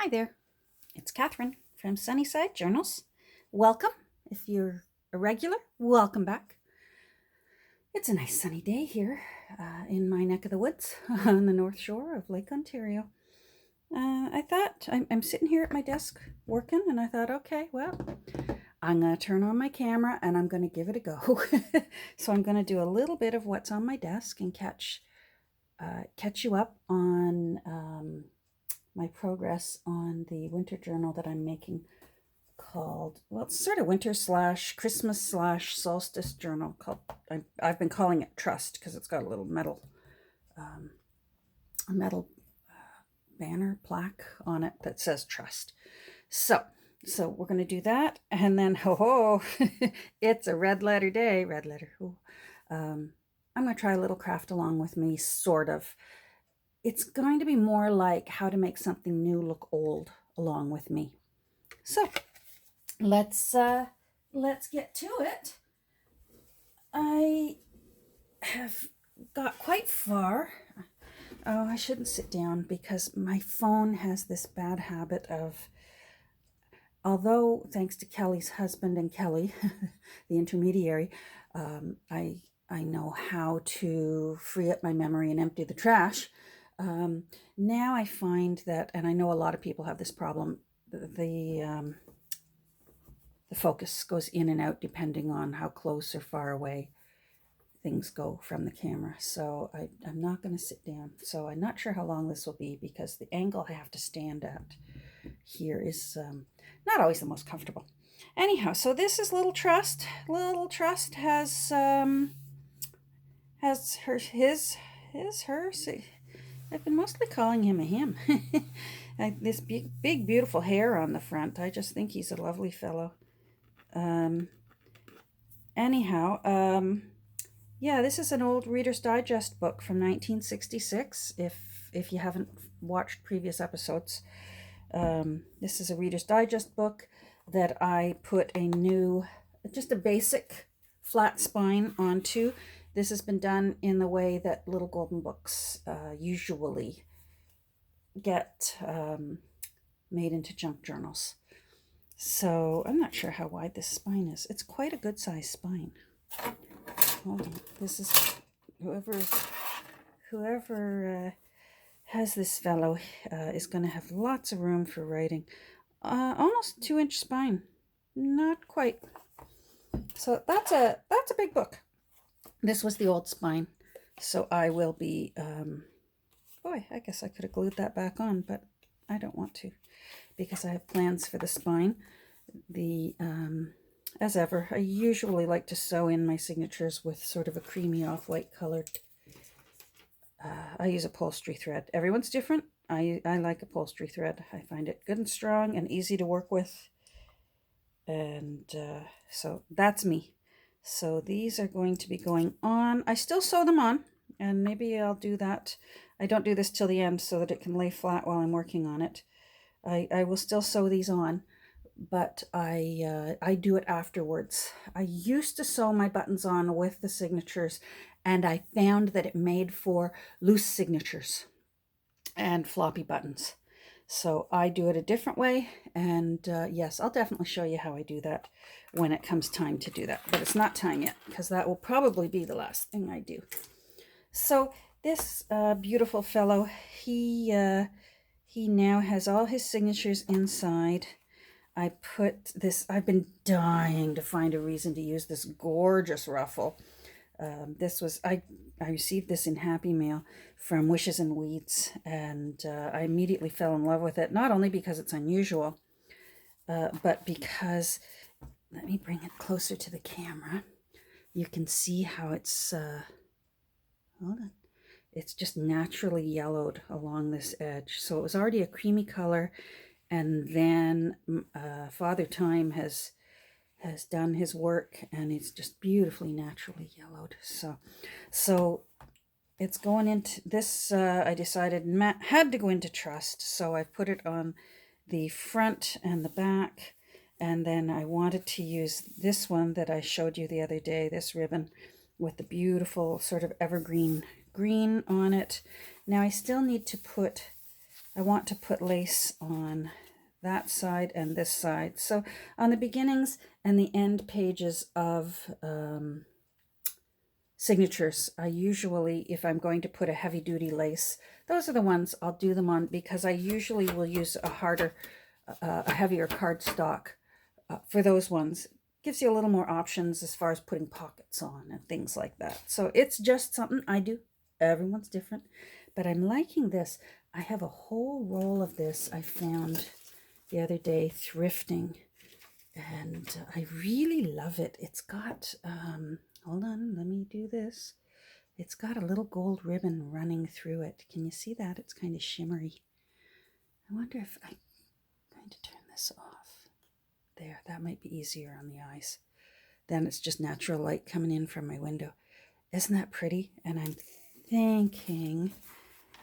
Hi there, it's Catherine from Sunnyside Journals. Welcome. If you're a regular, welcome back. It's a nice sunny day here in my neck of the woods on the north shore of Lake Ontario. I thought I'm sitting here at my desk working, and I thought, okay, well, I'm going to turn on my camera and I'm going to give it a go. So I'm going to do a little bit of what's on my desk and catch you up on my progress on the winter journal that I'm making called, well, it's sort of winter slash Christmas slash solstice journal called, I've been calling it Trust because it's got a little metal banner plaque on it that says Trust. So we're going to do that, and then it's a red letter day. I'm going to try a little craft along with me, sort of. It's going to be more like how to make something new look old along with me. So let's get to it. I have got quite far. Oh, I shouldn't sit down because my phone has this bad habit of, although thanks to Kelly's husband and Kelly, the intermediary, I know how to free up my memory and empty the trash. Now I find that, and I know a lot of people have this problem, the focus goes in and out depending on how close or far away things go from the camera. So I'm not going to sit down. So I'm not sure how long this will be because the angle I have to stand at here is not always the most comfortable. Anyhow, so this is Little Trust. Little Trust has hers. I've been mostly calling him a him. This big, beautiful hair on the front. I just think he's a lovely fellow. Yeah, this is an old Reader's Digest book from 1966. If you haven't watched previous episodes, this is a Reader's Digest book that I put just a basic flat spine onto. This has been done in the way that Little Golden Books usually get made into junk journals. So I'm not sure how wide this spine is. It's quite a good size spine. Hold on. This is whoever has this fellow is going to have lots of room for writing. Almost 2-inch spine, not quite. So that's a big book. This was the old spine, so I will be. Boy, I guess I could have glued that back on, but I don't want to because I have plans for the spine. As ever, I usually like to sew in my signatures with sort of a creamy off-white colored. I use upholstery thread. Everyone's different. I like upholstery thread. I find it good and strong and easy to work with. And so that's me. So these are going to be going on. I still sew them on, and maybe I'll do that. I don't do this till the end so that it can lay flat while I'm working on it. I will still sew these on, but I do it afterwards. I used to sew my buttons on with the signatures, and I found that it made for loose signatures and floppy buttons. So I do it a different way, and yes, I'll definitely show you how I do that when it comes time to do that. But it's not time yet, because that will probably be the last thing I do. So this beautiful fellow, he now has all his signatures inside. I put this, I've been dying to find a reason to use this gorgeous ruffle. I received this in Happy Mail from Wishes and Weeds, and I immediately fell in love with it, not only because it's unusual, but because, let me bring it closer to the camera. You can see how it's, hold on, it's just naturally yellowed along this edge. So it was already a creamy color, and then Father Time has done his work, and it's just beautifully naturally yellowed. So it's going into this. I decided had to go into Trust, so I put it on the front and the back, and then I wanted to use this one that I showed you the other day, this ribbon with the beautiful sort of evergreen green on it. Now I still need to put I want to put lace on that side and this side. So on the beginnings and the end pages of signatures, I usually, if I'm going to put a heavy duty lace, those are the ones I'll do them on, because I usually will use a heavier cardstock for those ones. Gives you a little more options as far as putting pockets on and things like that. So it's just something I do. Everyone's different, but I'm liking this. I have a whole roll of this I found the other day thrifting, and I really love it. It's got, hold on, let me do this. It's got a little gold ribbon running through it. Can you see that? It's kind of shimmery. I wonder if I'm going to turn this off. There, that might be easier on the eyes. Then it's just natural light coming in from my window. Isn't that pretty? And I'm thinking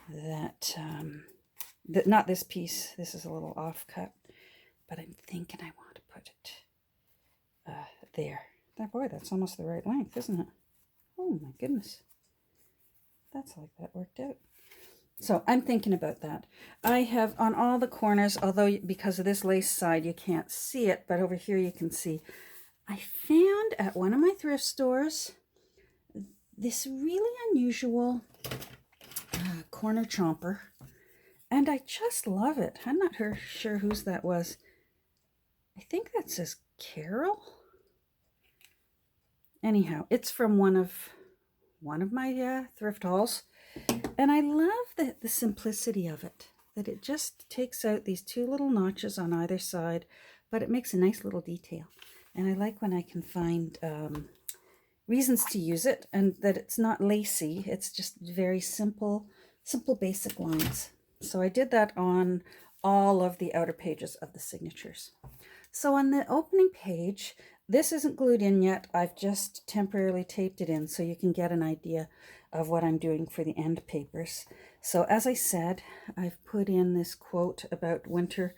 that, not this piece, this is a little off cut, but I'm thinking I want to put it there. Boy, that's almost the right length, isn't it? Oh my goodness. That's like that worked out. So I'm thinking about that. I have on all the corners, although because of this lace side you can't see it, but over here you can see, I found at one of my thrift stores this really unusual corner chomper, and I just love it. I'm not sure whose that was. I think that says Carol. Anyhow, it's from one of my thrift hauls, and I love the simplicity of it, that it just takes out these two little notches on either side, but it makes a nice little detail. And I like when I can find reasons to use it, and that it's not lacy. It's just very simple basic lines. So I did that on all of the outer pages of the signatures. So on the opening page, this isn't glued in yet. I've just temporarily taped it in so you can get an idea of what I'm doing for the end papers. So as I said, I've put in this quote about winter,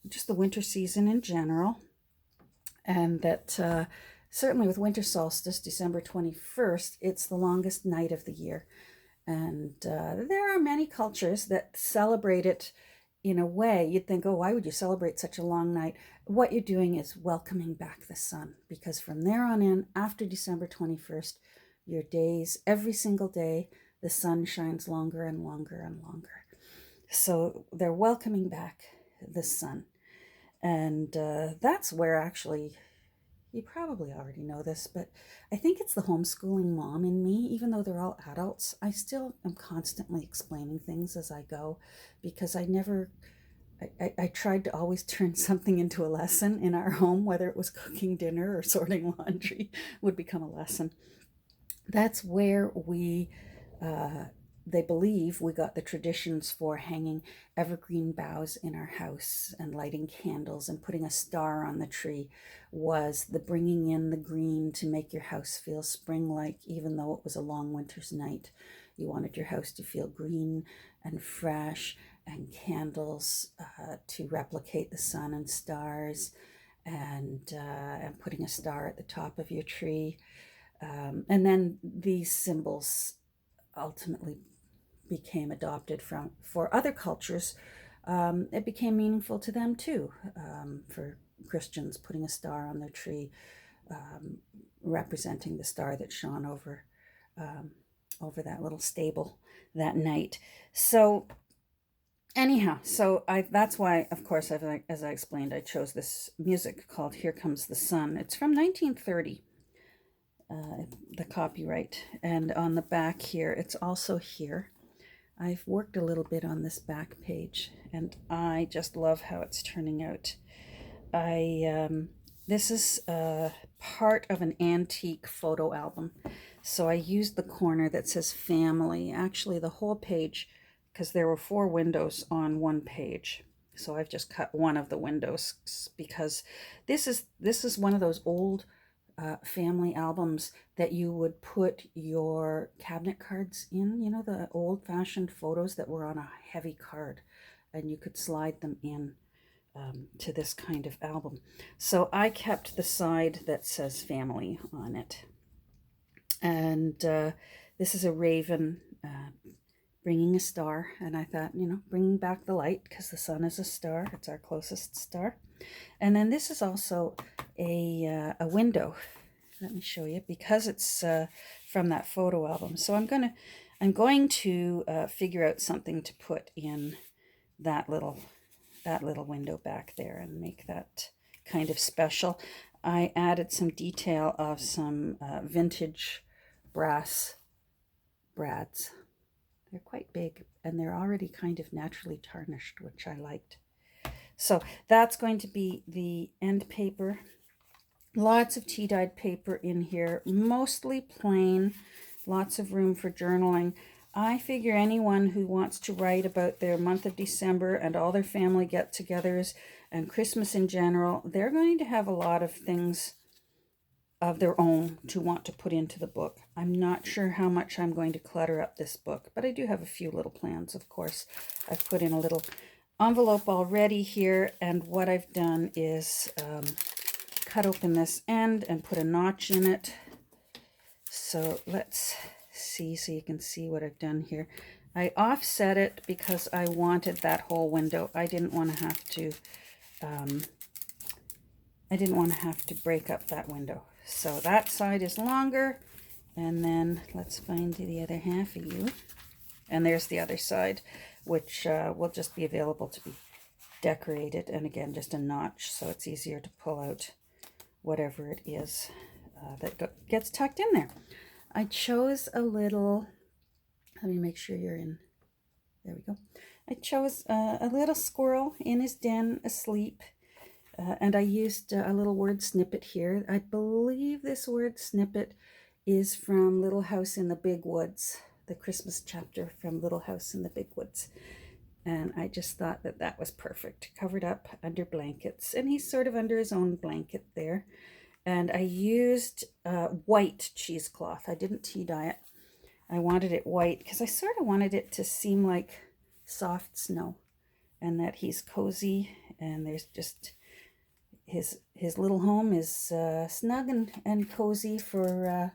just the winter season in general, and that certainly with winter solstice, December 21st, it's the longest night of the year. And there are many cultures that celebrate it in a way. You'd think, oh, why would you celebrate such a long night? What you're doing is welcoming back the sun, because from there on in, after December 21st, your days, every single day, the sun shines longer and longer and longer. So they're welcoming back the sun. And that's where actually, you probably already know this, but I think it's the homeschooling mom in me. Even though they're all adults, I still am constantly explaining things as I go, because I tried to always turn something into a lesson in our home, whether it was cooking dinner or sorting laundry would become a lesson. That's where they believe we got the traditions for hanging evergreen boughs in our house and lighting candles and putting a star on the tree, was the bringing in the green to make your house feel spring-like, even though it was a long winter's night. You wanted your house to feel green and fresh, and candles to replicate the sun and stars, and putting a star at the top of your tree. And then these symbols ultimately became adopted for other cultures. It became meaningful to them too. For Christians, putting a star on their tree, representing the star that shone over that little stable that night. So anyhow, that's why, of course, as I explained, I chose this music called "Here Comes the Sun." It's from 1930. The copyright, and on the back here, it's also here. I've worked a little bit on this back page, and I just love how it's turning out. This is part of an antique photo album, so I used the corner that says family, actually the whole page, because there were 4 windows on one page. So I've just cut one of the windows, because this is one of those old family albums that you would put your cabinet cards in, you know, the old-fashioned photos that were on a heavy card, and you could slide them in to this kind of album. So I kept the side that says family on it. And this is a raven bringing a star. And I thought, you know, bringing back the light because the sun is a star. It's our closest star. And then this is also a window. Let me show you, because it's from that photo album. So I'm going to figure out something to put in that little window back there and make that kind of special. I added some detail of some vintage brass brads. They're quite big and they're already kind of naturally tarnished, which I liked. So that's going to be the end paper. Lots of tea-dyed paper in here, mostly plain, lots of room for journaling. I figure anyone who wants to write about their month of December and all their family get-togethers and Christmas in general, they're going to have a lot of things of their own to want to put into the book. I'm not sure how much I'm going to clutter up this book, but I do have a few little plans, of course. I've put in a little envelope already here, and what I've done is cut open this end and put a notch in it. So let's see, so you can see what I've done here. I offset it because I wanted that whole window. I didn't want to have to break up that window. So that side is longer, and then let's find the other half of you. And there's the other side, which will just be available to be decorated. And again, just a notch, so it's easier to pull out whatever it is that gets tucked in there. I chose a little, let me make sure you're in, there we go. I chose a little squirrel in his den asleep, and I used a little word snippet here. I believe this word snippet is from Little House in the Big Woods, the Christmas chapter from Little House in the Big Woods. And I just thought that that was perfect, covered up under blankets. And he's sort of under his own blanket there. And I used white cheesecloth. I didn't tea dye it. I wanted it white because I sort of wanted it to seem like soft snow, and that he's cozy, and there's just his little home is snug and cozy for,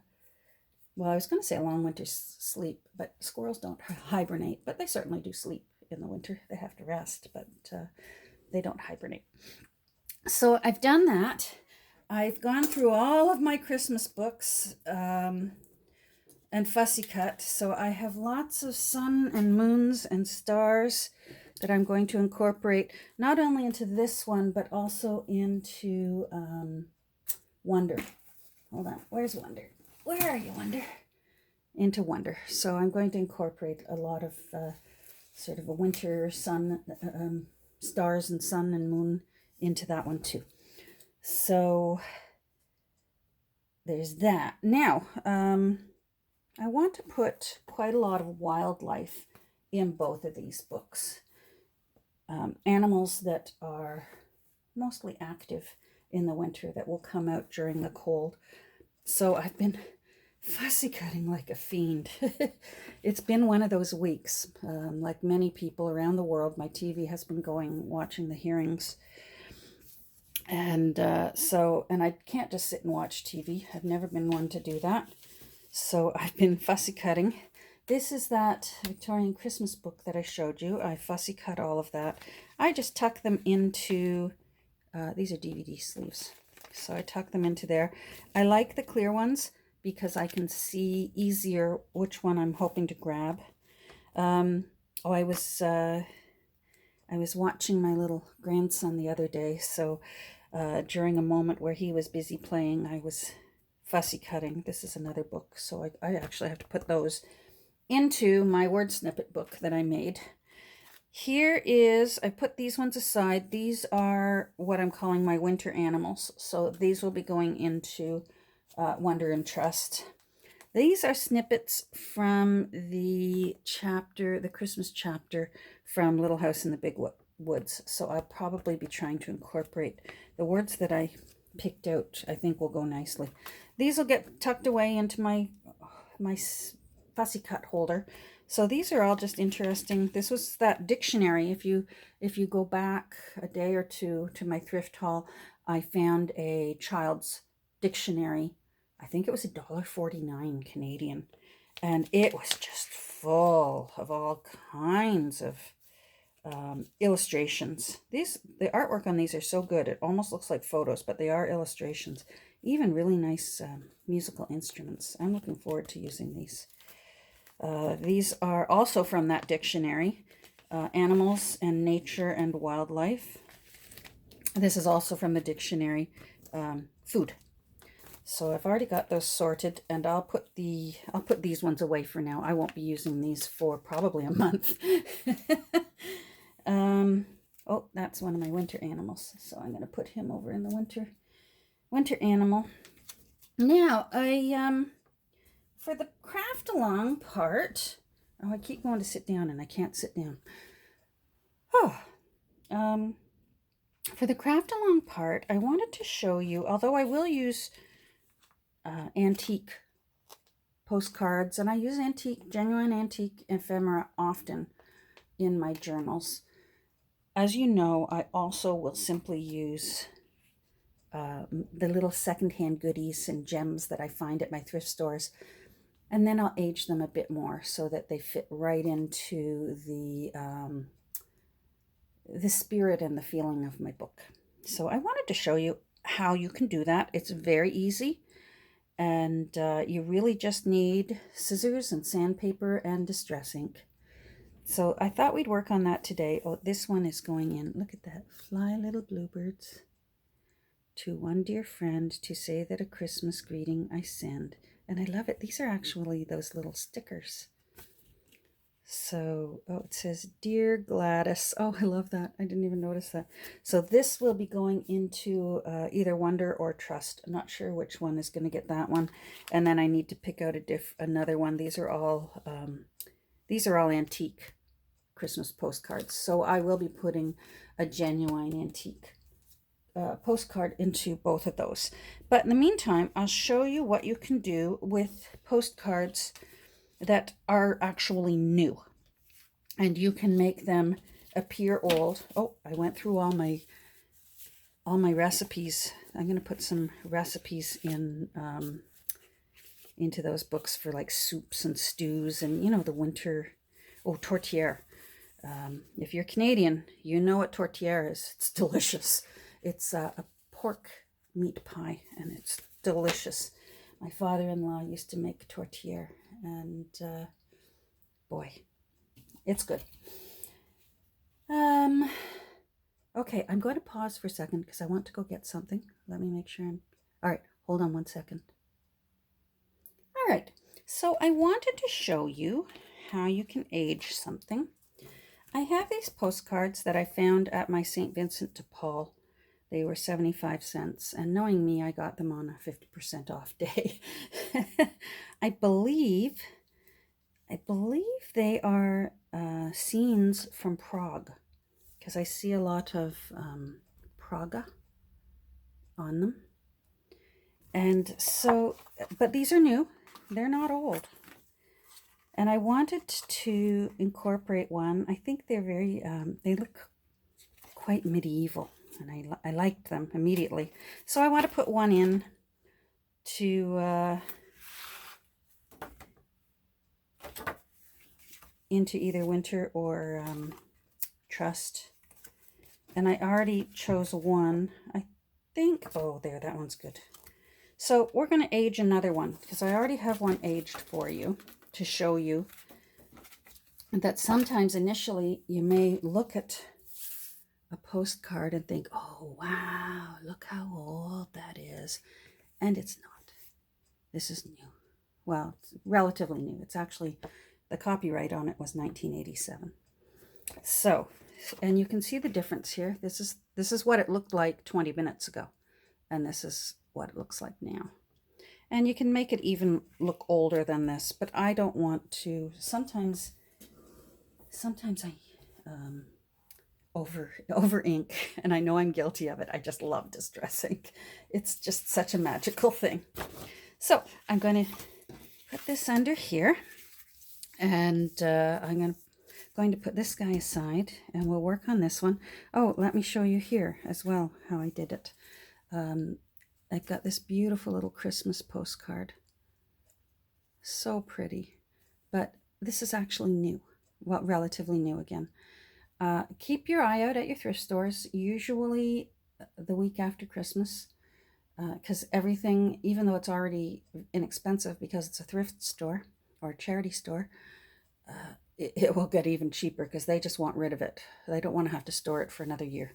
well, I was going to say a long winter's sleep, but squirrels don't hibernate, but they certainly do sleep in the winter. They have to rest, but they don't hibernate. So I've done that. I've gone through all of my Christmas books and fussy cut. So I have lots of sun and moons and stars that I'm going to incorporate not only into this one, but also into Wonder. Hold on, where's Wonder? Where are you, Wonder? Into Wonder. So I'm going to incorporate a lot of sort of a winter sun, stars and sun and moon into that one too. So there's that. Now, I want to put quite a lot of wildlife in both of these books. Animals that are mostly active in the winter that will come out during the cold. So I've been fussy cutting like a fiend. It's been one of those weeks. Like many people around the world, my TV has been going, watching the hearings. And and I can't just sit and watch TV. I've never been one to do that. So I've been fussy cutting. This is that Victorian Christmas book that I showed you. I fussy cut all of that. I just tuck them into, these are DVD sleeves. So I tuck them into there. I like the clear ones because I can see easier which one I'm hoping to grab. I was watching my little grandson the other day, so during a moment where he was busy playing, I was fussy cutting. This is another book, so I actually have to put those into my word snippet book that I made. Here is, I put these ones aside. These are what I'm calling my winter animals, so these will be going into Wonder and Trust. These are snippets from the chapter, the Christmas chapter from Little House in the Big Woods. So I'll probably be trying to incorporate the words that I picked out. I think will go nicely. These will get tucked away into my fussy cut holder. So these are all just interesting. This was that dictionary. If you go back a day or two to my thrift haul, I found a child's dictionary. I think it was $1.49 Canadian, and it was just full of all kinds of illustrations. The artwork on these are so good. It almost looks like photos, but they are illustrations. Even really nice musical instruments. I'm looking forward to using these. These are also from that dictionary, Animals and Nature and Wildlife. This is also from the dictionary, Food. So I've already got those sorted, and I'll put these ones away for now. I won't be using these for probably a month. Oh, that's one of my winter animals, so I'm going to put him over in the winter animal. Now, for the craft along part, oh, I keep going to sit down and I can't sit down. Oh, for the craft along part, I wanted to show you, although I will use antique postcards, and I use genuine antique ephemera often in my journals. As you know, I also will simply use the little secondhand goodies and gems that I find at my thrift stores, and then I'll age them a bit more so that they fit right into the spirit and the feeling of my book. So I wanted to show you how you can do that. It's very easy, and you really just need scissors and sandpaper and distress ink. So I thought we'd work on that today. Oh, this one is going in. Look at that. Fly, little bluebirds. To one dear friend, to say that a Christmas greeting I send. And I love it. These are actually those little stickers. So, oh, it says, Dear Gladys. Oh, I love that. I didn't even notice that. So this will be going into either Wonder or Trust. I'm not sure which one is going to get that one. And then I need to pick out another one. These are all antique Christmas postcards. So I will be putting a genuine antique postcard into both of those. But in the meantime, I'll show you what you can do with postcards that are actually new. And you can make them appear old. Oh, I went through all my recipes. I'm going to put some recipes in into those books for like soups and stews and, the winter. Oh, tourtière. If you're Canadian, you know what tourtière is. It's delicious. It's a pork meat pie, and it's delicious. My father-in-law used to make tourtière, and boy, it's good. Okay, I'm going to pause for a second because I want to go get something. Let me make sure all right, hold on 1 second. All right, so I wanted to show you how you can age something. I have these postcards that I found at my St. Vincent de Paul. They were 75 cents, and knowing me, I got them on a 50% off day. I believe they are scenes from Prague, because I see a lot of Praga on them. And so, but these are new. They're not old. And I wanted to incorporate one. I think they're very, they look quite medieval, and I liked them immediately. So I want to put one in to into either Winter or Trust. And I already chose one. I think, oh, there, that one's good. So we're going to age another one because I already have one aged for you to show you that sometimes initially you may look at a postcard and think, oh, wow, look how old that is. And it's not. This is new. Well, it's relatively new. It's actually, the copyright on it was 1987. So, and you can see the difference here. This is what it looked like 20 minutes ago. And this is what it looks like now. And you can make it even look older than this, but I don't want to. Sometimes I over ink, and I know I'm guilty of it. I just love distress ink. It's just such a magical thing. So I'm going to put this under here, and I'm going to put this guy aside, and we'll work on this one. Oh, let me show you here as well how I did it. I've got this beautiful little Christmas postcard. So pretty. But this is actually new, well, relatively new again. Keep your eye out at your thrift stores, usually the week after Christmas, because everything, even though it's already inexpensive because it's a thrift store or a charity store, it will get even cheaper because they just want rid of it. They don't want to have to store it for another year.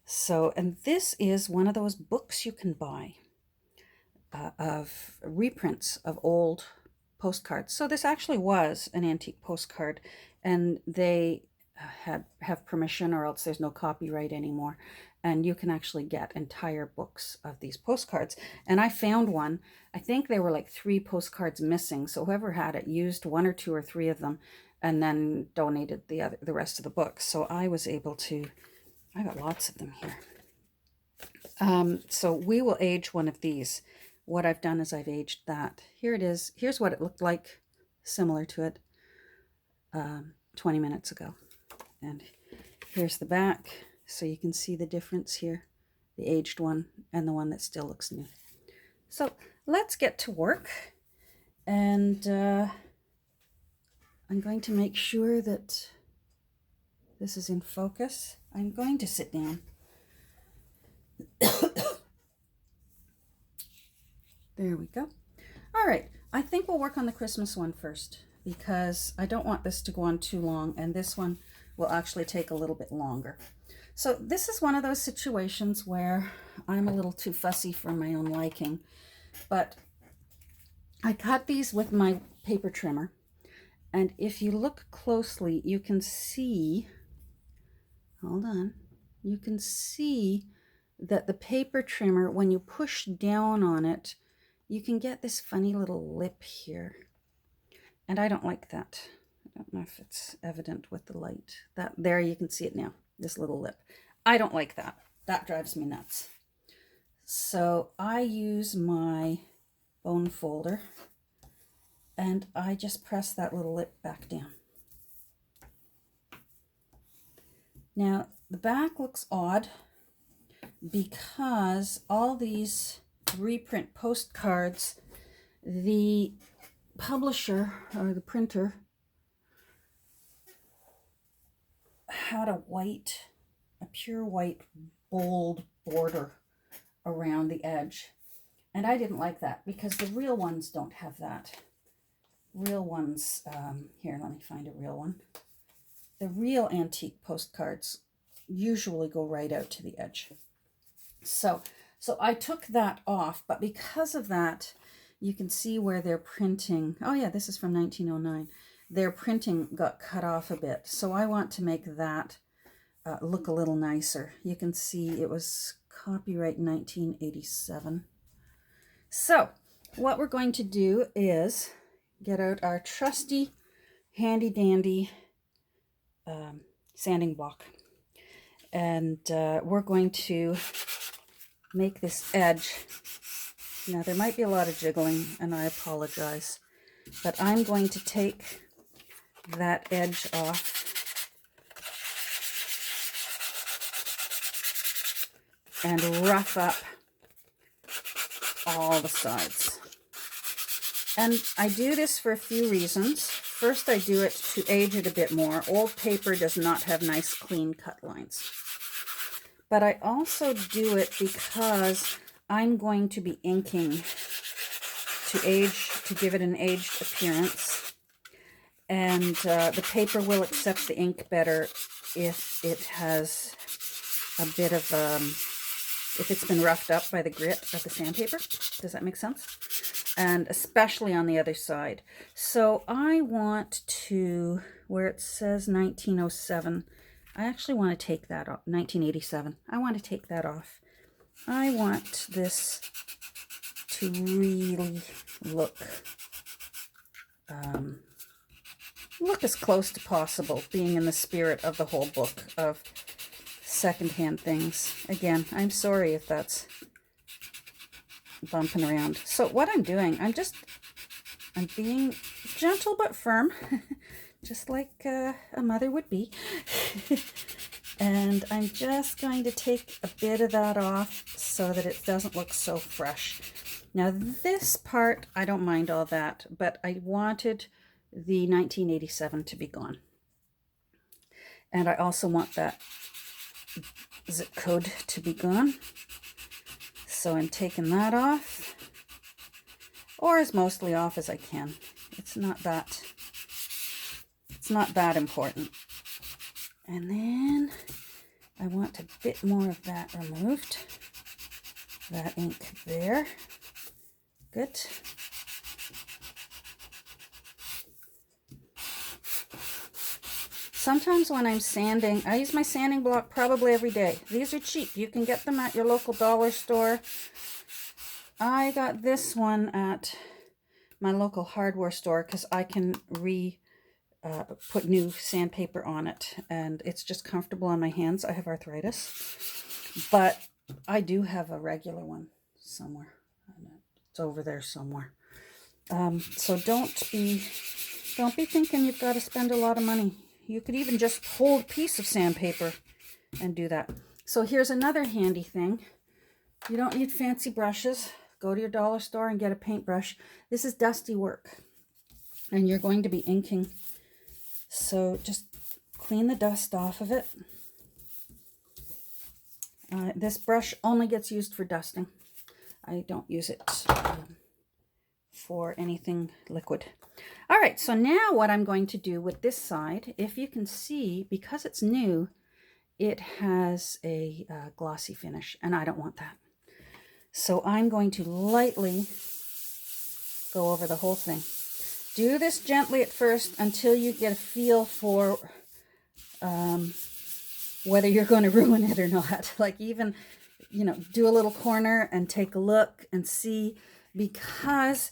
So, and this is one of those books you can buy of reprints of old postcards. So this actually was an antique postcard, and they have permission, or else there's no copyright anymore. And you can actually get entire books of these postcards. And I found one. I think there were like 3 postcards missing. So whoever had it used 1 or 2 or 3 of them, and then donated the rest of the books. So I was able to. I got lots of them here. So we will age one of these. What I've done is I've aged that. Here it is. Here's what it looked like, similar to it, 20 minutes ago. And here's the back, so you can see the difference here, the aged one and the one that still looks new. So let's get to work, and I'm going to make sure that this is in focus. I'm going to sit down. There we go. All right, I think we'll work on the Christmas one first, because I don't want this to go on too long, and this one will actually take a little bit longer. So this is one of those situations where I'm a little too fussy for my own liking, but I cut these with my paper trimmer, and if you look closely, you can see, hold on, you can see that the paper trimmer, when you push down on it, you can get this funny little lip here. And I don't like that. I don't know if it's evident with the light. That there, you can see it now, this little lip. I don't like that. That drives me nuts. So I use my bone folder, and I just press that little lip back down. Now, the back looks odd because all these reprint postcards, the publisher or the printer had a pure white bold border around the edge, and I didn't like that because the real ones don't have that. Real ones, here, let me find a real one. The real antique postcards usually go right out to the edge. So I took that off, but because of that, you can see where they're printing. Oh yeah, this is from 1909. Their printing got cut off a bit. So I want to make that look a little nicer. You can see it was copyright 1987. So what we're going to do is get out our trusty, handy dandy sanding block. And we're going to make this edge. Now there might be a lot of jiggling, and I apologize, but I'm going to take that edge off and rough up all the sides. And I do this for a few reasons. First, I do it to age it a bit more. Old paper does not have nice clean cut lines. But I also do it because I'm going to be inking to give it an aged appearance. And the paper will accept the ink better if it has a bit of, if it's been roughed up by the grit of the sandpaper. Does that make sense? And especially on the other side. So I want to, where it says 1907, I actually want to take that off, 1987. I want to take that off. I want this to really look as close to possible, being in the spirit of the whole book of secondhand things. Again, I'm sorry if that's bumping around. So what I'm doing, I'm being gentle but firm, just like a mother would be. And I'm just going to take a bit of that off so that it doesn't look so fresh. Now this part, I don't mind all that, but I wanted the 1987 to be gone. And I also want that zip code to be gone. So I'm taking that off, or as mostly off as I can. It's not that important. And then I want a bit more of that removed. That ink there. Good. Sometimes when I'm sanding, I use my sanding block probably every day. These are cheap. You can get them at your local dollar store. I got this one at my local hardware store because I can put new sandpaper on it, and it's just comfortable on my hands. I have arthritis, but I do have a regular one somewhere. It's over there somewhere. So don't be thinking you've got to spend a lot of money. You could even just hold a piece of sandpaper and do that. So here's another handy thing. You don't need fancy brushes. Go to your dollar store and get a paintbrush. This is dusty work, and you're going to be inking. So just clean the dust off of it. This brush only gets used for dusting. I don't use it for anything liquid. All right, so now what I'm going to do with this side, if you can see, because it's new, it has a glossy finish, and I don't want that. So I'm going to lightly go over the whole thing. Do this gently at first until you get a feel for whether you're going to ruin it or not. Like even, do a little corner and take a look and see, because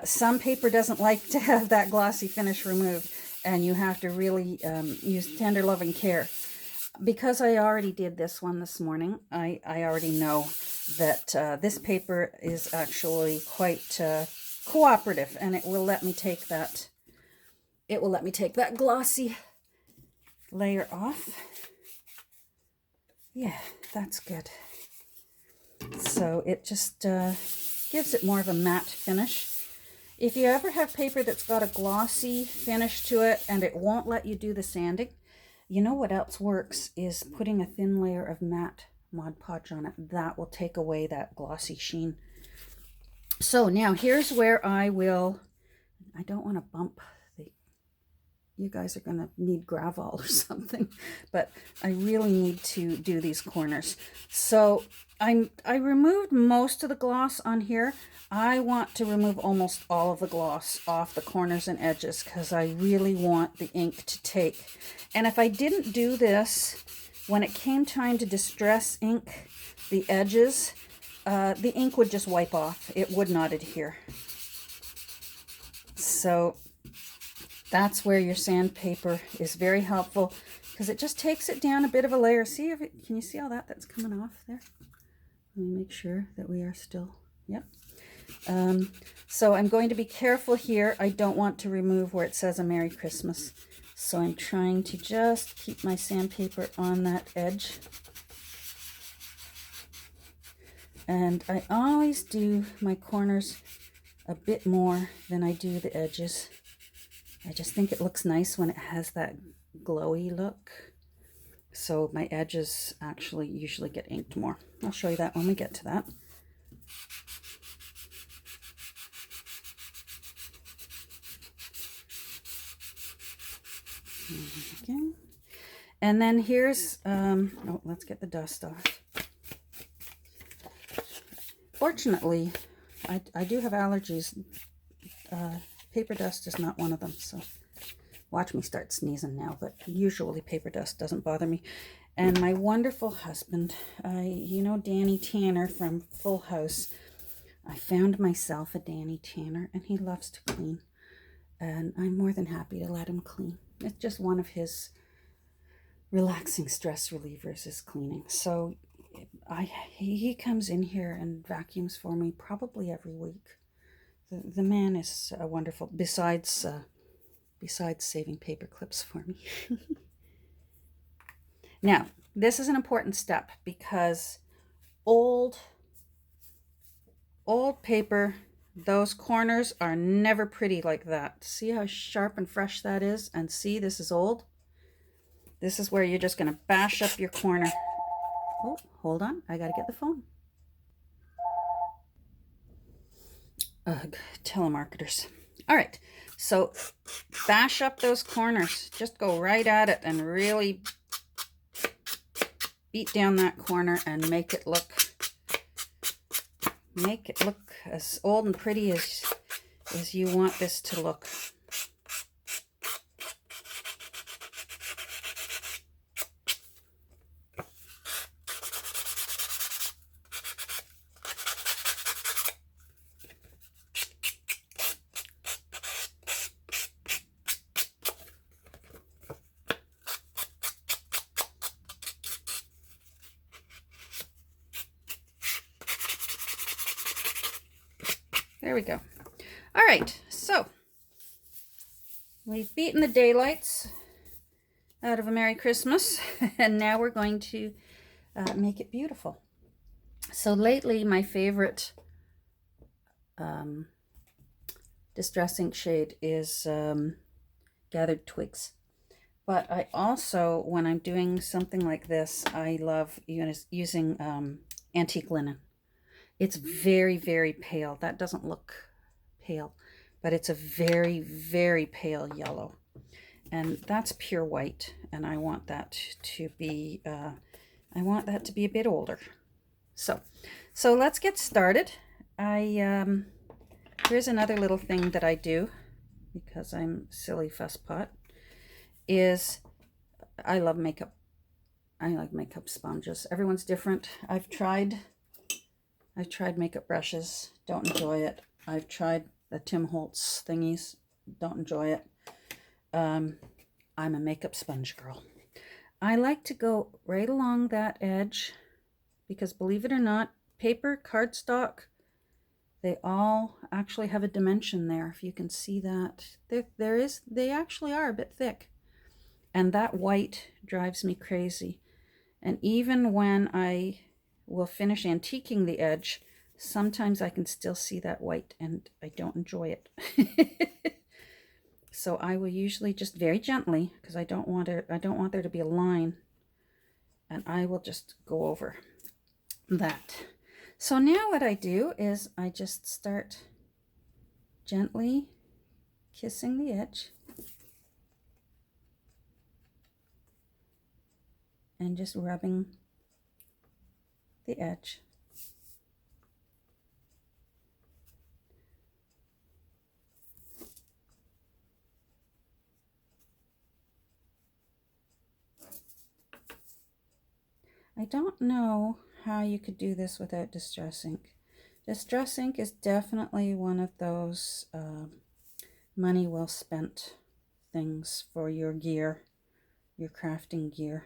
some paper doesn't like to have that glossy finish removed, and you have to really use tender loving care. Because I already did this one this morning, I already know that this paper is actually quite cooperative, and it will let me take that glossy layer off. Yeah, that's good. So it just gives it more of a matte finish. If you ever have paper that's got a glossy finish to it and it won't let you do the sanding, you know what else works is putting a thin layer of matte Mod Podge on it. That will take away that glossy sheen. So now here's where I don't want to bump you guys are going to need gravel or something, but I really need to do these corners. So I removed most of the gloss on here. I want to remove almost all of the gloss off the corners and edges because I really want the ink to take. And if I didn't do this, when it came time to distress ink the edges, the ink would just wipe off. It would not adhere. So that's where your sandpaper is very helpful, because it just takes it down a bit of a layer. See if can you see all that's coming off there? Let me make sure that we are still, yep. So I'm going to be careful here. I don't want to remove where it says a Merry Christmas. So I'm trying to just keep my sandpaper on that edge. And I always do my corners a bit more than I do the edges. I just think it looks nice when it has that glowy look. So my edges actually usually get inked more. I'll show you that when we get to that. Okay. And then here's, let's get the dust off. Fortunately, I do have allergies. Paper dust is not one of them, so watch me start sneezing now, but usually paper dust doesn't bother me. And my wonderful husband, you know Danny Tanner from Full House, I found myself a Danny Tanner, and he loves to clean, and I'm more than happy to let him clean. It's just one of his relaxing stress relievers is cleaning. So he comes in here and vacuums for me probably every week. The man is wonderful, besides saving paper clips for me. Now, this is an important step because old paper those corners are never pretty like that. See how sharp and fresh that is? And see, this is old. This is where you're just going to bash up your corner. Oh, hold on. I got to get the phone. Ugh, telemarketers. All right, so bash up those corners. Just go right at it and really beat down that corner and make it look as old and pretty as you want this to look. There we go. All right, so we've beaten the daylights out of a Merry Christmas, and now we're going to make it beautiful. So lately, my favorite Distress ink shade is Gathered Twigs. But I also, when I'm doing something like this, I love using Antique Linen. It's very, very pale. That doesn't look pale, but it's a very, very pale yellow. And that's pure white, and I want that to be a bit older. So let's get started. Here's another little thing that I do, because I'm silly fusspot, is I love makeup. I like makeup sponges. Everyone's different. I've tried makeup brushes, don't enjoy it. I've tried the Tim Holtz thingies, don't enjoy it. I'm a makeup sponge girl. I like to go right along that edge because, believe it or not, paper, cardstock, they all actually have a dimension there. If you can see that, they actually are a bit thick. And that white drives me crazy. And even when I will finish antiquing the edge, sometimes I can still see that white and I don't enjoy it. So I will usually just very gently, because I don't want there to be a line, and I will just go over that. So now what I do is I just start gently kissing the edge and just rubbing the edge. I don't know how you could do this without Distress ink. Distress ink is definitely one of those money well spent things for your gear, your crafting gear.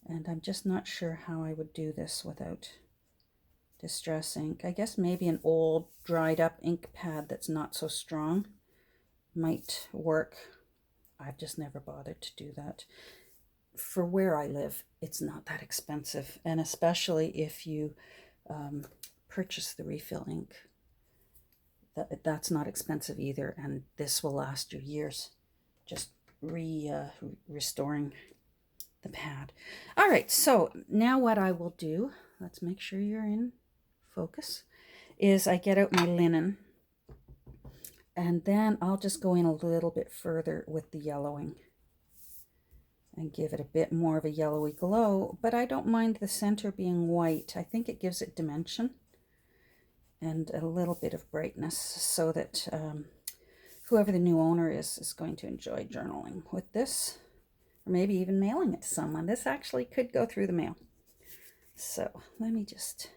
And I'm just not sure how I would do this without Distress ink. I guess maybe an old dried up ink pad that's not so strong might work. I've just never bothered to do that. For where I live, it's not that expensive, and especially if you purchase the refill ink, that's not expensive either, and this will last you years, just restoring the pad. All right, so now what I will do, let's make sure you're in focus, is I get out my linen, and then I'll just go in a little bit further with the yellowing and give it a bit more of a yellowy glow, but I don't mind the center being white. I think it gives it dimension and a little bit of brightness, so that whoever the new owner is going to enjoy journaling with this, or maybe even mailing it to someone. This actually could go through the mail. So let me just,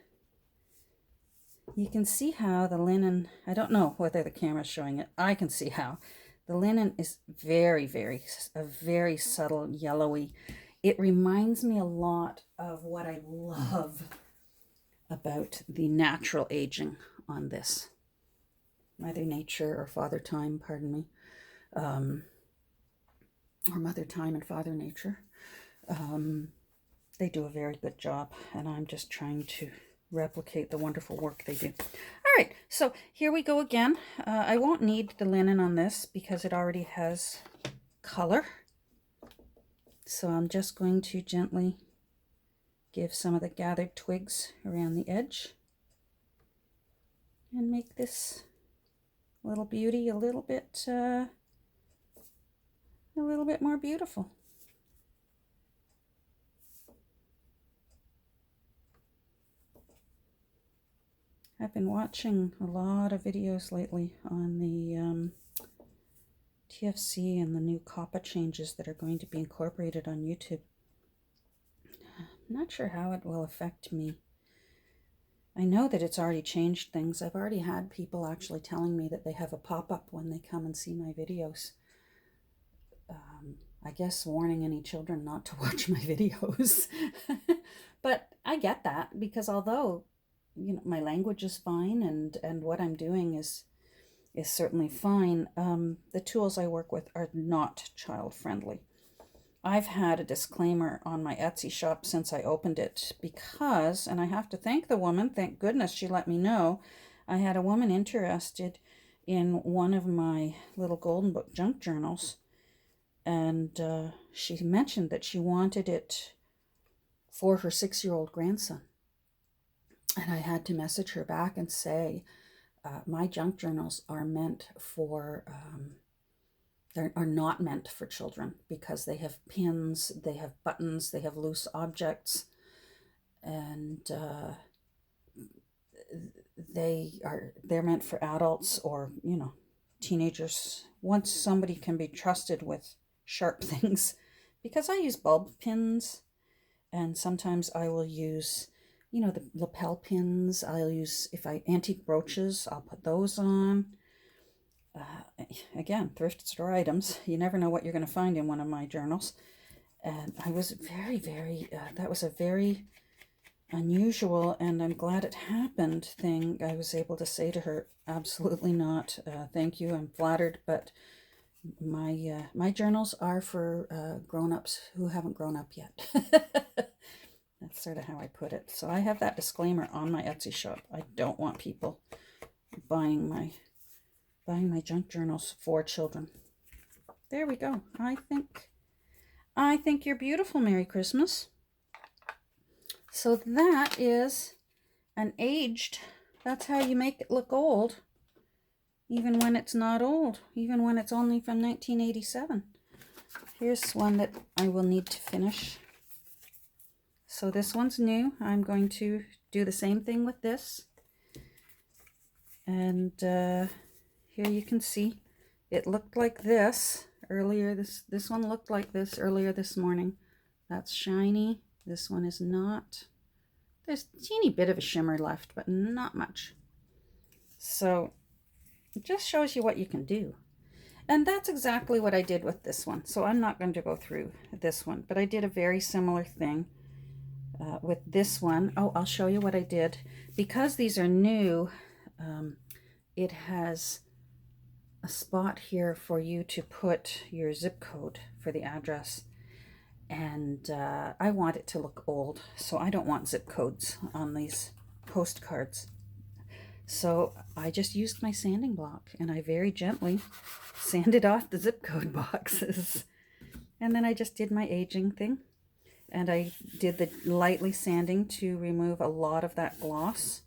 you can see how the linen, I don't know whether the camera's showing it, I can see how the linen is very, very subtle yellowy. It reminds me a lot of what I love about the natural aging on this. Mother Nature, or Father Time, pardon me, or Mother Time and Father Nature. They do a very good job, and I'm just trying to replicate the wonderful work they do. All right, so here we go again. I won't need the linen on this because it already has color. So I'm just going to gently give some of the gathered twigs around the edge and make this little beauty a little bit more beautiful. I've been watching a lot of videos lately on the TFC and the new COPPA changes that are going to be incorporated on YouTube. I'm not sure how it will affect me. I know that it's already changed things. I've already had people actually telling me that they have a pop-up when they come and see my videos. I guess warning any children not to watch my videos. But I get that, because although, you know, my language is fine and what I'm doing is certainly fine, the tools I work with are not child friendly. I've had a disclaimer on my Etsy shop since I opened it because, and I have to thank the woman, thank goodness she let me know, I had a woman interested in one of my little Golden Book junk journals, and she mentioned that she wanted it for her 6-year-old grandson. And I had to message her back and say, my junk journals are meant for, are not meant for children, because they have pins, they have buttons, they have loose objects, and they're meant for adults or, you know, teenagers. Once somebody can be trusted with sharp things, because I use bulb pins, and sometimes I will use, you know, the lapel pins. I'll use, if I antique brooches, I'll put those on. Again, thrift store items. You never know what you're going to find in one of my journals. And I was very, that was a very unusual, and I'm glad it happened thing. I was able to say to her, absolutely not. Thank you, I'm flattered, but my journals are for grown-ups who haven't grown up yet. That's sort of how I put it. So I have that disclaimer on my Etsy shop. I don't want people buying my junk journals for children. There we go. I think you're beautiful. Merry Christmas. So that is an aged, that's how you make it look old, even when it's not old, even when it's only from 1987. Here's one that I will need to finish. So this one's new. I'm going to do the same thing with this. And here you can see it looked like this earlier. This one looked like this earlier this morning. That's shiny. This one is not. There's a teeny bit of a shimmer left, but not much. So it just shows you what you can do. And that's exactly what I did with this one. So I'm not going to go through this one, but I did a very similar thing with this one. Oh, I'll show you what I did. Because these are new, it has a spot here for you to put your zip code for the address. And I want it to look old, so I don't want zip codes on these postcards. So I just used my sanding block, and I very gently sanded off the zip code boxes. And then I just did my aging thing, and I did the lightly sanding to remove a lot of that gloss.